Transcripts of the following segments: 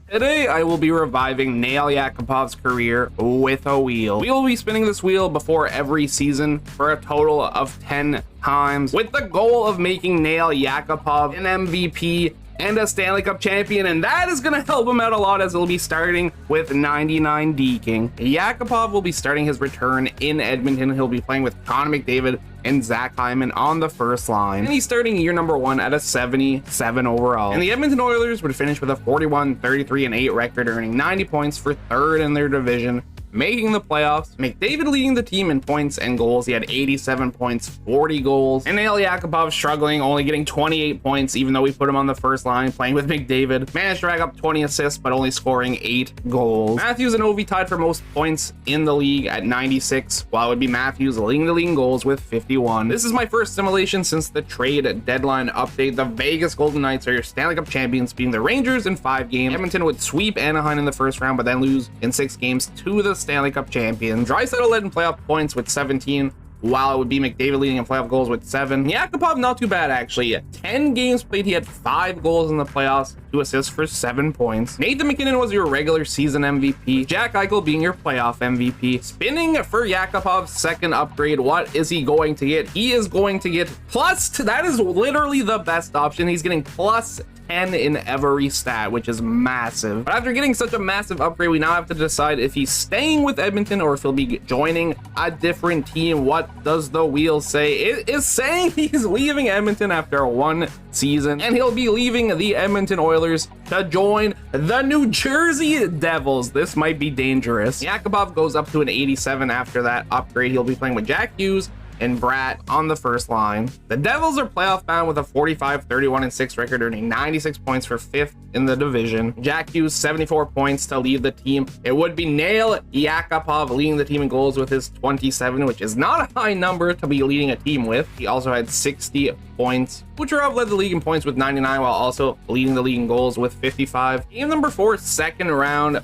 Today, I will be reviving Nail Yakupov's career with a wheel. We will be spinning this wheel before every season for a total of 10 times, with the goal of making Nail Yakupov an MVP and a Stanley Cup champion, and that is going to help him out a lot as he'll be starting with 99 deking. Yakupov will be starting his return in Edmonton. He'll be playing with Connor McDavid and Zach Hyman on the first line, and he's starting year number 1 at a 77 overall. And the Edmonton Oilers would finish with a 41-33-8 record, earning 90 points for third in their division, making the playoffs. McDavid leading the team in points and goals. He had 87 points, 40 goals. And Nail Yakupov struggling, only getting 28 points, even though we put him on the first line playing with McDavid. Managed to rack up 20 assists, but only scoring 8 goals. Matthews and Ovi tied for most points in the league at 96, while it would be Matthews leading the league in goals with 51. This is my first simulation since the trade deadline update. The Vegas Golden Knights are your Stanley Cup champions, beating the Rangers in 5 games. Edmonton would sweep Anaheim in the first round, but then lose in 6 games to the Stanley Cup champions. Draisaitl led in playoff points with 17, while it would be McDavid leading in playoff goals with 7. Yakupov, not too bad actually. 10 games played, he had 5 goals in the playoffs, 2 assists for 7 points. Nathan MacKinnon was your regular season MVP. Jack Eichel being your playoff MVP. Spinning for Yakupov's second upgrade, what is he going to get? He is going to get that is literally the best option. He's getting plus 10 in every stat, which is massive. But after getting such a massive upgrade, we now have to decide if he's staying with Edmonton or if he'll be joining a different team. What does the wheel say? It is saying he's leaving Edmonton after 1 season, and he'll be leaving the Edmonton Oilers to join the New Jersey Devils. This might be dangerous. Yakupov goes up to an 87 after that upgrade. He'll be playing with Jack Hughes and Bratt on the first line. The Devils are playoff bound with a 45-31-6 record, earning 96 points for 5th in the division. Jack Hughes 74 points to lead the team. It would be Nail Yakupov leading the team in goals with his 27, which is not a high number to be leading a team with. He also had 60 points. Kucherov led the league in points with 99, while also leading the league in goals with 55. Game number 4, second round.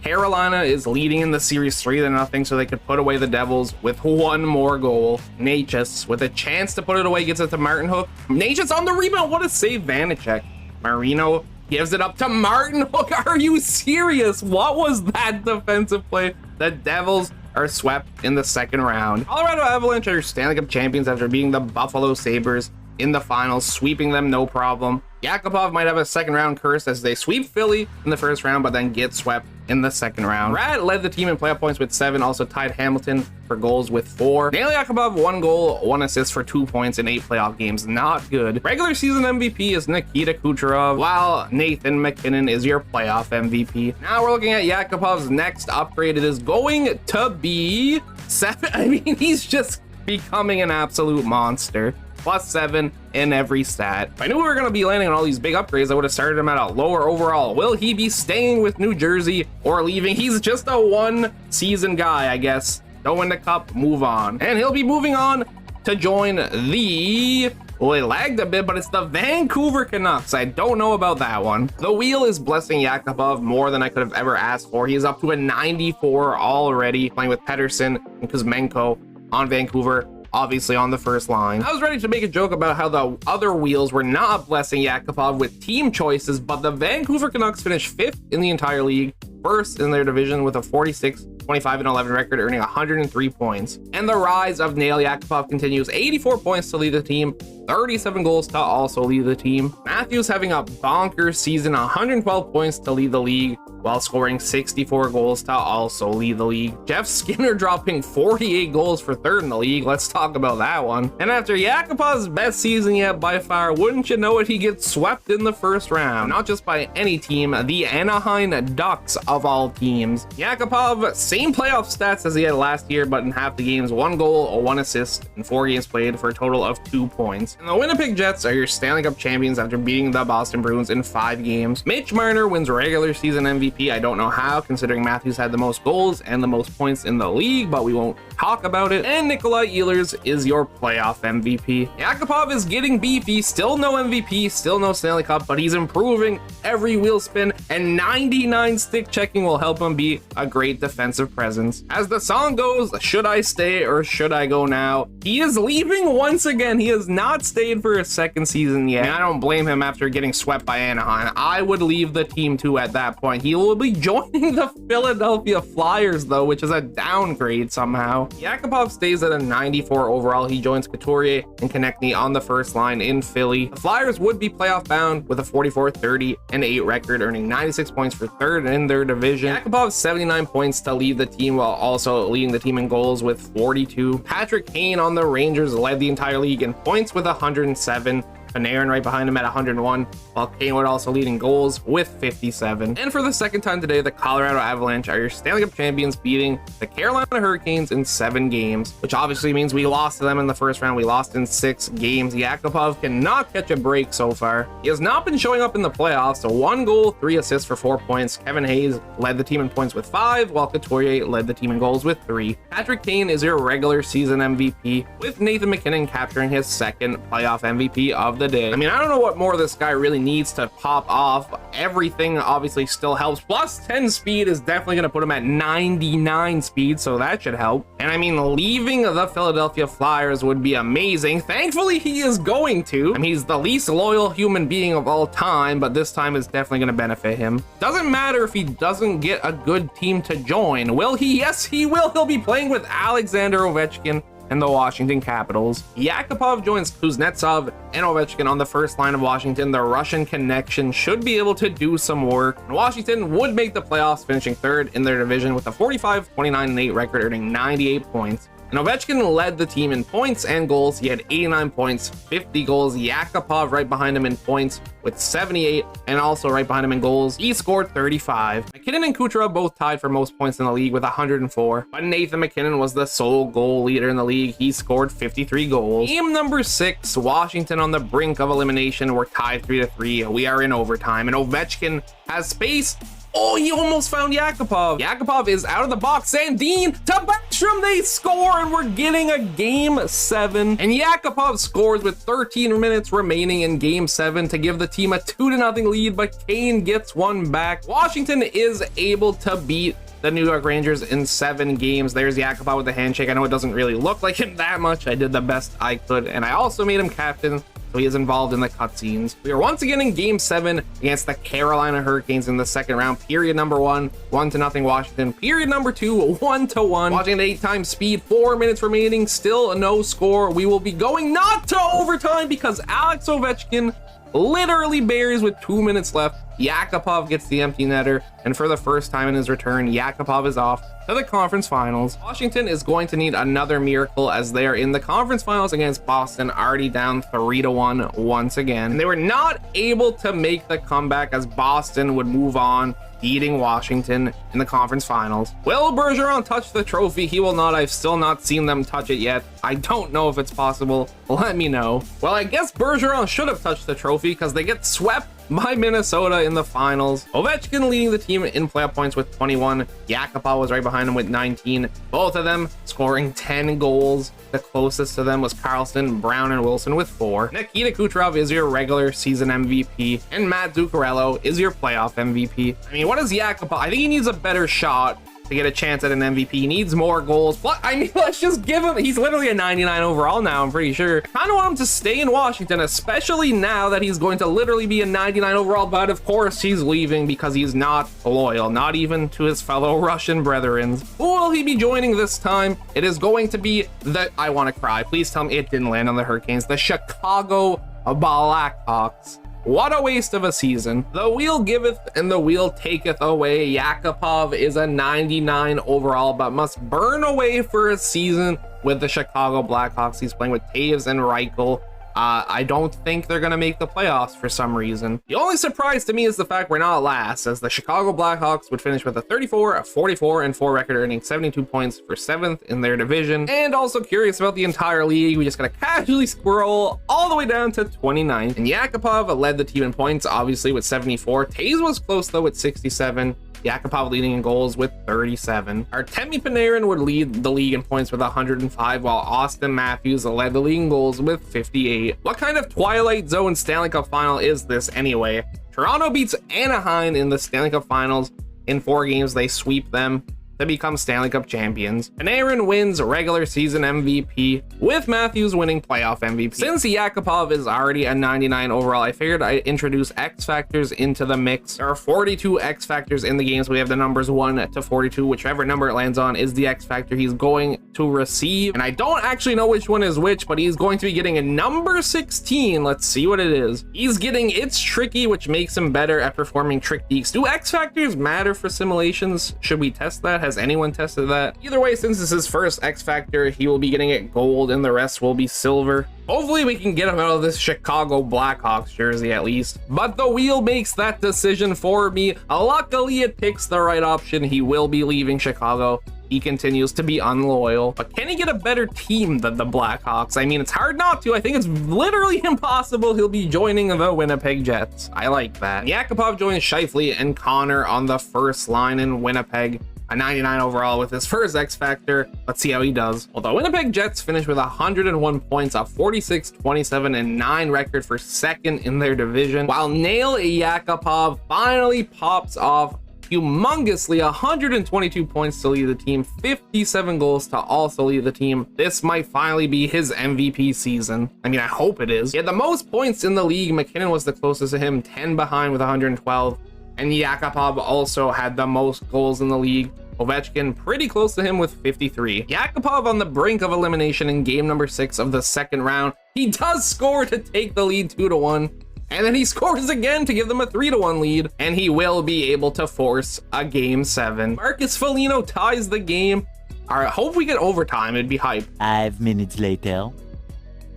Carolina is leading in the series 3-0, so they could put away the Devils with 1 more goal. Natchez with a chance to put it away gets it to Martin Hook. Natchez on the rebound. What a save, Vanacek. Marino gives it up to Martin Hook. Are you serious? What was that defensive play? The Devils are swept in the second round. Colorado Avalanche are Stanley Cup champions after beating the Buffalo Sabres in the finals, sweeping them no problem. Yakupov might have a second round curse as they sweep Philly in the first round, but then get swept in the second round. Brad led the team in playoff points with 7, also tied Hamilton for goals with 4. Nail Yakupov 1 goal, 1 assist for 2 points in 8 playoff games. Not good. Regular season MVP is Nikita Kucherov, while Nathan MacKinnon is your playoff MVP. Now we're looking at Yakupov's next upgrade. It is going to be 7. I mean, he's just becoming an absolute monster. Plus 7 in every stat. If I knew we were going to be landing on all these big upgrades, I would have started him at a lower overall. Will he be staying with New Jersey or leaving? He's just a 1-season guy, I guess. Don't win the cup, move on. And he'll be moving on to join the... Well, it lagged a bit, but it's the Vancouver Canucks. I don't know about that one. The wheel is blessing Yakupov more than I could have ever asked for. He is up to a 94 already, playing with Pettersson and Kuzmenko on Vancouver, obviously on the first line. I was ready to make a joke about how the other wheels were not blessing Yakupov with team choices, but the Vancouver Canucks finished 5th in the entire league, first in their division with a 46-25-11 record, earning 103 points. And the rise of Nail Yakupov continues. 84 points to lead the team, 37 goals to also lead the team. Matthews having a bonkers season, 112 points to lead the league, while scoring 64 goals to also lead the league. Jeff Skinner dropping 48 goals for 3rd in the league. Let's talk about that one. And after Yakupov's best season yet by far, wouldn't you know it, he gets swept in the first round. Not just by any team, the Anaheim Ducks of all teams. Yakupov, same playoff stats as he had last year, but in half the games, 1 goal, 1 assist, and 4 games played for a total of 2 points. And the Winnipeg Jets are your Stanley Cup champions after beating the Boston Bruins in 5 games. Mitch Marner wins regular season MVP. I don't know how, considering Matthews had the most goals and the most points in the league, but we won't talk about it. And Nikolai Ehlers is your playoff MVP. Yakupov is getting beefy, still no MVP, still no Stanley Cup, but he's improving every wheel spin, and 99 stick checking will help him be a great defensive presence. As the song goes, should I stay or should I go now? He is leaving once again. He is not staying for a second season yet. And I don't blame him after getting swept by Anaheim. I would leave the team too at that point. He will be joining the Philadelphia Flyers though, which is a downgrade somehow. Yakupov stays at a 94 overall. He joins Couturier and Konechny on the first line in Philly. The Flyers would be playoff bound with a 44-30-8 record, earning 96 points for third in their division. Yakupov 79 points to lead the team while also leading the team in goals with 42. Patrick Kane on the Rangers led the entire league in points with 107. Panarin right behind him at 101, while Kane would also lead in goals with 57. And for the second time today, the Colorado Avalanche are your Stanley Cup champions, beating the Carolina Hurricanes in 7 games, which obviously means we lost to them in the first round. We lost in 6 games. Yakupov cannot catch a break so far. He has not been showing up in the playoffs, so 1 goal, 3 assists for 4 points. Kevin Hayes led the team in points with 5, while Couturier led the team in goals with 3. Patrick Kane is your regular season MVP, with Nathan MacKinnon capturing his second playoff MVP of the day. I mean, I don't know what more this guy really needs to pop off. Everything obviously still helps. Plus 10 speed is definitely going to put him at 99 speed, so that should help. And I mean, leaving the Philadelphia Flyers would be amazing. Thankfully, he is going to. I mean, he's the least loyal human being of all time, but this time is definitely going to benefit him. Doesn't matter if he doesn't get a good team to join. Will he? Yes, he will. He'll be playing with Alexander Ovechkin and the Washington Capitals. Yakupov joins Kuznetsov and Ovechkin on the first line of Washington. The Russian connection should be able to do some work. And Washington would make the playoffs, finishing third in their division with a 45-29-8 record, earning 98 points. And Ovechkin led the team in points and goals. He had 89 points, 50 goals. Yakupov right behind him in points with 78, and also right behind him in goals. He scored 35. MacKinnon and Kucherov both tied for most points in the league with 104, but Nathan MacKinnon was the sole goal leader in the league. He scored 53 goals. Game number 6, Washington on the brink of elimination. We're tied 3-3. We are in overtime, and Ovechkin has space. Oh, he almost found Yakupov. Yakupov is out of the box. Sandin to Backstrom. They score, and we're getting a game 7. And Yakupov scores with 13 minutes remaining in game 7 to give the team a 2-0 lead, but Kane gets one back. Washington is able to beat the New York Rangers in 7 games. There's Yakupov with the handshake. I know it doesn't really look like him that much. I did the best I could, and I also made him captain, so he is involved in the cutscenes. We are once again in game 7 against the Carolina Hurricanes in the second round. Period number 1, 1-0 Washington. Period number 2, 1-1. Washington 8 times speed, 4 minutes remaining, still no score. We will be going not to overtime because Alex Ovechkin literally buries with 2 minutes left. Yakupov gets the empty netter, and for the first time in his return, Yakupov is off to the conference finals. Washington is going to need another miracle as they are in the conference finals against Boston, already down 3-1 once again. And they were not able to make the comeback as Boston would move on, beating Washington in the conference finals. Will Bergeron touch the trophy? He will not. I've still not seen them touch it yet. I don't know if it's possible. Let me know. Well, I guess Bergeron should have touched the trophy because they get swept by Minnesota in the finals. Ovechkin leading the team in playoff points with 21. Yakupov was right behind him with 19. Both of them scoring 10 goals. The closest to them was Carlson, Brown, and Wilson with 4. Nikita Kucherov is your regular season MVP, and Matt Zuccarello is your playoff MVP. I mean, what is Yakupov? I think he needs a better shot to get a chance at an MVP. He needs more goals. But I mean, let's just give him, he's literally a 99 overall now, I'm pretty sure. I kind of want him to stay in Washington, especially now that he's going to literally be a 99 overall, but of course he's leaving because he's not loyal, not even to his fellow Russian brethren. Who will he be joining this time? It is going to be the, I want to cry, please tell me it didn't land on the Hurricanes, the Chicago Blackhawks. What a waste of a season. The wheel giveth and the wheel taketh away. Yakupov is a 99 overall, but must burn away for a season with the Chicago Blackhawks. He's playing with Taves and Reichel. I don't think they're going to make the playoffs for some reason. The only surprise to me is the fact we're not last, as the Chicago Blackhawks would finish with a 34, 44, and 4 record, earning 72 points for 7th in their division. And also curious about the entire league, we just got to casually scroll all the way down to 29th. And Yakupov led the team in points, obviously, with 74. Taves was close, though, with 67. Yakupov leading in goals with 37. Artemi Panarin would lead the league in points with 105, while Austin Matthews led the league in goals with 58. What kind of Twilight Zone Stanley Cup final is this anyway? Toronto beats Anaheim in the Stanley Cup finals. In 4 games, they sweep them. to become Stanley Cup champions. Panarin wins regular season MVP, with Matthews winning playoff MVP. Since Yakupov is already a 99 overall, I figured I'd introduce X factors into the mix. There are 42 X factors in the game, so we have the numbers 1 to 42. Whichever number it lands on is the X factor he's going to receive. And I don't actually know which one is which, but he's going to be getting a number 16. Let's see what it is. He's getting It's Tricky, which makes him better at performing trick deeks. Do X factors matter for simulations? Should we test that? Has anyone tested that? Either way, since this is his first X factor, he will be getting it gold and the rest will be silver. Hopefully we can get him out of this Chicago Blackhawks jersey at least. But the wheel makes that decision for me. Luckily it picks the right option. He will be leaving Chicago. He continues to be unloyal, but can he get a better team than the Blackhawks? I mean, it's hard not to. I think it's literally impossible. He'll be joining the Winnipeg Jets. I like that. Yakupov joins Scheifele and Connor on the first line in Winnipeg. A 99 overall with his first X Factor. Let's see how he does. Well, the Winnipeg Jets finished with 101 points, a 46-27-9 record for second in their division, while Nail Yakupov finally pops off humongously, 122 points to lead the team, 57 goals to also lead the team. This might finally be his MVP season. I mean, I hope it is. He had the most points in the league. McKinnon was the closest to him, 10 behind with 112. And Yakupov also had the most goals in the league. Ovechkin pretty close to him with 53. Yakupov on the brink of elimination in game number 6 of the second round. He does score to take the lead 2-1. And then he scores again to give them a 3-1 lead, and he will be able to force a game 7. Marcus Foligno ties the game. All right, hope we get overtime. It'd be hype. 5 minutes later.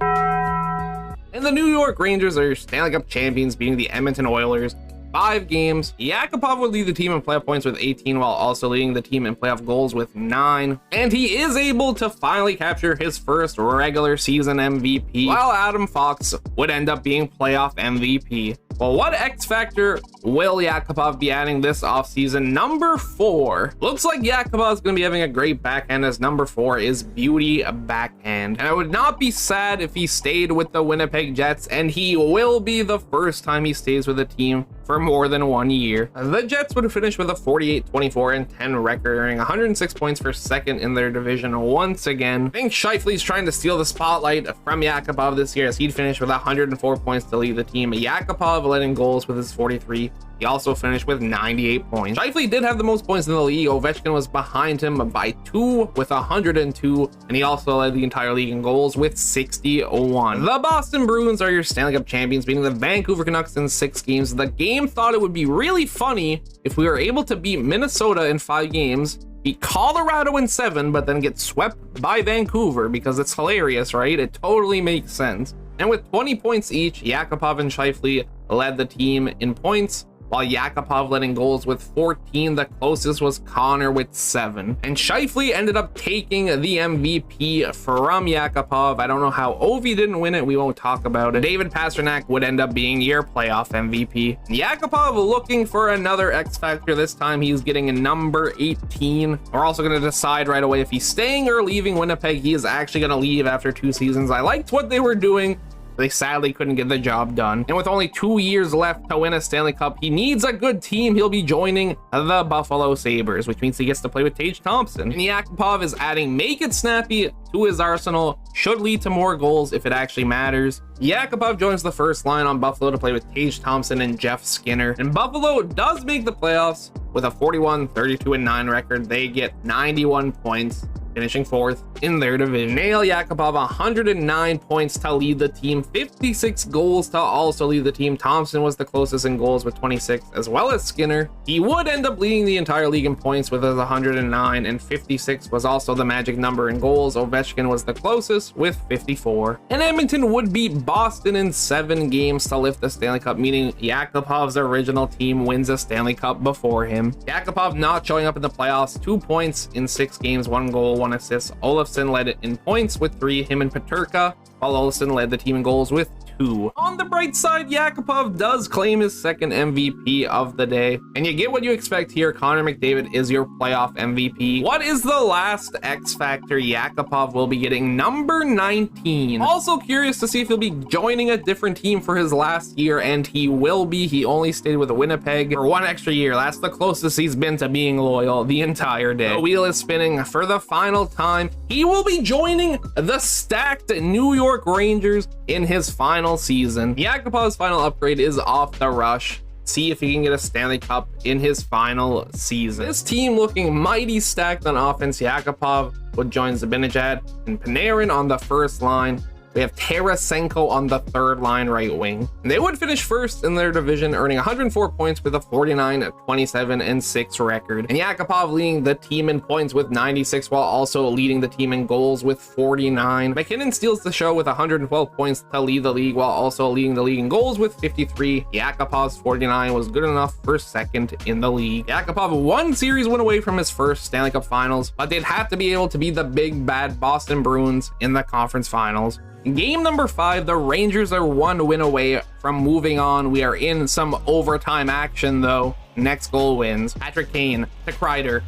And the New York Rangers are Stanley Cup champions, beating the Edmonton Oilers. 5 games. Yakupov would lead the team in playoff points with 18, while also leading the team in playoff goals with 9. And he is able to finally capture his first regular season MVP, while Adam Fox would end up being playoff MVP. Well, what X factor will Yakupov be adding this offseason? Number 4. Looks like Yakupov is going to be having a great backhand, as number 4 is beauty backhand. And I would not be sad if he stayed with the Winnipeg Jets, and he will be the first time he stays with a team for more than 1 year. The Jets would finish with a 48-24-10 record, earning 106 points for second in their division once again. I think Scheifele's trying to steal the spotlight from Yakupov this year, as he'd finish with 104 points to lead the team. Yakupov led in goals with his 43. He also finished with 98 points. Scheifele did have the most points in the league. Ovechkin was behind him by 2 with 102, and he also led the entire league in goals with 61. The Boston Bruins are your Stanley Cup champions, beating the Vancouver Canucks in 6 games. The game thought it would be really funny if we were able to beat Minnesota in 5 games, beat Colorado in 7, but then get swept by Vancouver, because it's hilarious, right? It totally makes sense. And with 20 points each, Yakupov and Scheifele led the team in points, while Yakupov led in goals with 14. The closest was Connor with 7. And Scheifele ended up taking the MVP from Yakupov. I don't know how Ovi didn't win it. We won't talk about it. David Pastrnak would end up being your playoff MVP. Yakupov looking for another X Factor. This time he's getting a number 18. We're also going to decide right away if he's staying or leaving Winnipeg. He is actually going to leave after 2 seasons. I liked what they were doing. They sadly couldn't get the job done. And with only 2 years left to win a Stanley Cup, he needs a good team. He'll be joining the Buffalo Sabres, which means he gets to play with Tage Thompson. And Yakupov is adding Make It Snappy to his arsenal. Should lead to more goals if it actually matters. Yakupov joins the first line on Buffalo to play with Tage Thompson and Jeff Skinner. And Buffalo does make the playoffs with a 41-32-9 record. They get 91 points, finishing 4th in their division. Nail Yakupov 109 points to lead the team, 56 goals to also lead the team. Thompson was the closest in goals with 26, as well as Skinner. He would end up leading the entire league in points with his 109, and 56 was also the magic number in goals. Ovechkin was the closest with 54. And Edmonton would beat Boston in 7 games to lift the Stanley Cup, meaning Yakupov's original team wins a Stanley Cup before him. Yakupov not showing up in the playoffs, 2 points in 6 games, 1 goal, 1 assist. Olofsson led it in points with 3, him and Peterka, while Olofsson led the team in goals with 2. On the bright side, Yakupov does claim his second MVP of the day. And you get what you expect here. Connor McDavid is your playoff MVP. What is the last X Factor Yakupov will be getting? Number 19. Also curious to see if he'll be joining a different team for his last year, and he will be. He only stayed with Winnipeg for 1 extra year. That's the closest he's been to being loyal the entire day. The wheel is spinning for the final time. He will be joining the stacked New York Rangers in his final season. Yakupov's final upgrade is off the rush. See if he can get a Stanley Cup in his final season. This team looking mighty stacked on offense. Yakupov would join Zibanejad and Panarin on the first line. We have Tarasenko on the third line right wing. And they would finish first in their division, earning 104 points with a 49-27-6 record. And Yakupov leading the team in points with 96, while also leading the team in goals with 49. McKinnon steals the show with 112 points to lead the league, while also leading the league in goals with 53. Yakupov's 49 was good enough for second in the league. Yakupov 1 series win away from his first Stanley Cup Finals, but they'd have to be able to be the big bad Boston Bruins in the conference finals. In game number 5, the Rangers are 1 win away from moving on. We are in some overtime action though. Next goal wins. Patrick Kane to Kreider.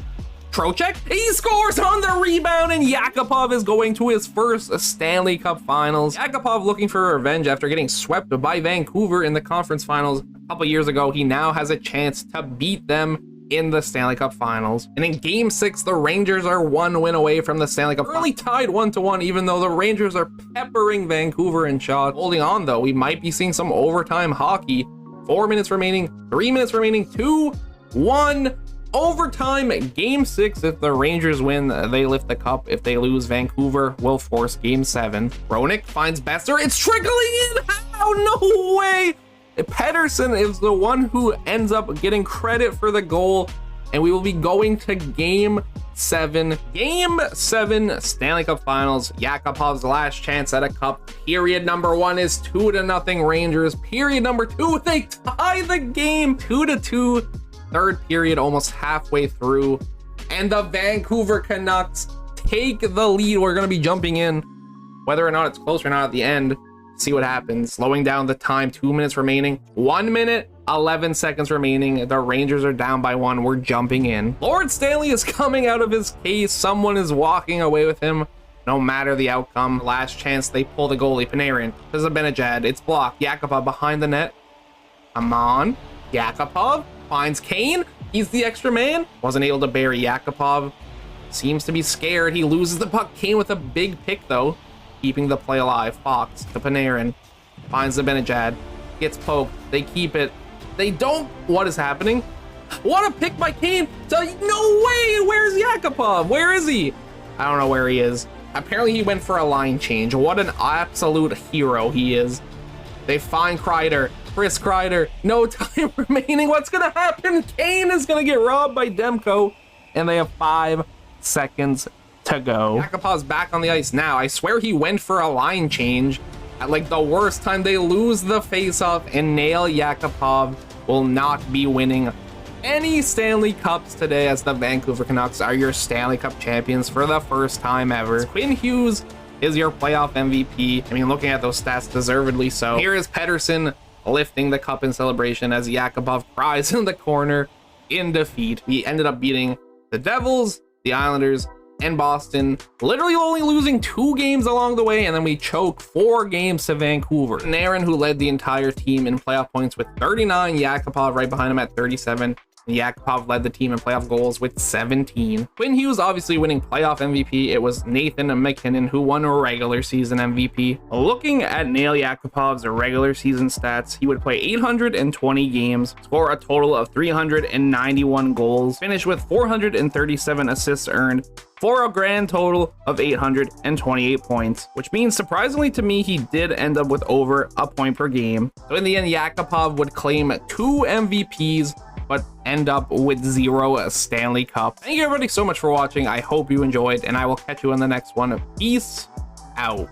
Trocheck, he scores on the rebound, and Yakupov is going to his first Stanley Cup Finals. Yakupov looking for revenge after getting swept by Vancouver in the conference finals a couple years ago. He now has a chance to beat them in the Stanley Cup Finals. And in game 6, the Rangers are 1 win away from the Stanley Cup. Early tied 1-1, even though the Rangers are peppering Vancouver in shots. Holding on though, we might be seeing some overtime hockey. 4 minutes remaining, 3 minutes remaining, 2-1 overtime. Game 6, if the Rangers win, they lift the cup. If they lose, Vancouver will force game 7. Roenick finds Besser. It's trickling in. How? No way. Pedersen is the one who ends up getting credit for the goal, and we will be going to game 7. Game 7 Stanley Cup Finals. Yakupov's last chance at a cup. Period number 1 is 2-0 Rangers. Period number 2, they tie the game 2-2. Third period almost halfway through, and the Vancouver Canucks take the lead. We're going to be jumping in, whether or not it's close or not at the end. See what happens. Slowing down the time, 2 minutes remaining, 1 minute 11 seconds remaining. The Rangers are down by 1. We're jumping in. Lord Stanley is coming out of his case. Someone is walking away with him, no matter the outcome. Last chance, they pull the goalie. Panarin to Zibanejad. It's blocked. Yakupov behind the net. Come on. Yakupov finds Kane. He's the extra man. Wasn't able to bury Yakupov. Seems to be scared. He loses the puck. Kane with a big pick though, keeping the play alive. Fox to Panarin. Finds Zibanejad. Gets poked. They keep it. They don't. What is happening? What a pick by Kane. No way. Where's Yakupov? Where is he? I don't know where he is. Apparently he went for a line change. What an absolute hero he is. They find Kreider. Chris Kreider. No time remaining. What's going to happen? Kane is going to get robbed by Demko. And they have 5 seconds to go. Yakupov's back on the ice now. I swear he went for a line change at like the worst time. They lose the faceoff, and Nail Yakupov will not be winning any Stanley Cups today, as the Vancouver Canucks are your Stanley Cup champions for the first time ever. Quinn Hughes is your playoff MVP. I mean, looking at those stats, deservedly so. Here is Pedersen lifting the cup in celebration as Yakupov cries in the corner in defeat. We ended up beating the Devils, the Islanders, and Boston, literally only losing 2 games along the way, and then we choke 4 games to Vancouver. Panarin, who led the entire team in playoff points with 39, Yakupov right behind him at 37. Yakupov led the team in playoff goals with 17. Quinn Hughes obviously winning playoff MVP. It was Nathan McKinnon who won a regular season MVP. Looking at Nail Yakupov's regular season stats, he would play 820 games, score a total of 391 goals, finish with 437 assists earned, for a grand total of 828 points, which means surprisingly to me, he did end up with over a point per game. So in the end, Yakupov would claim 2 MVPs, but end up with 0 Stanley Cups. Thank you everybody so much for watching. I hope you enjoyed, and I will catch you in the next one. Peace out.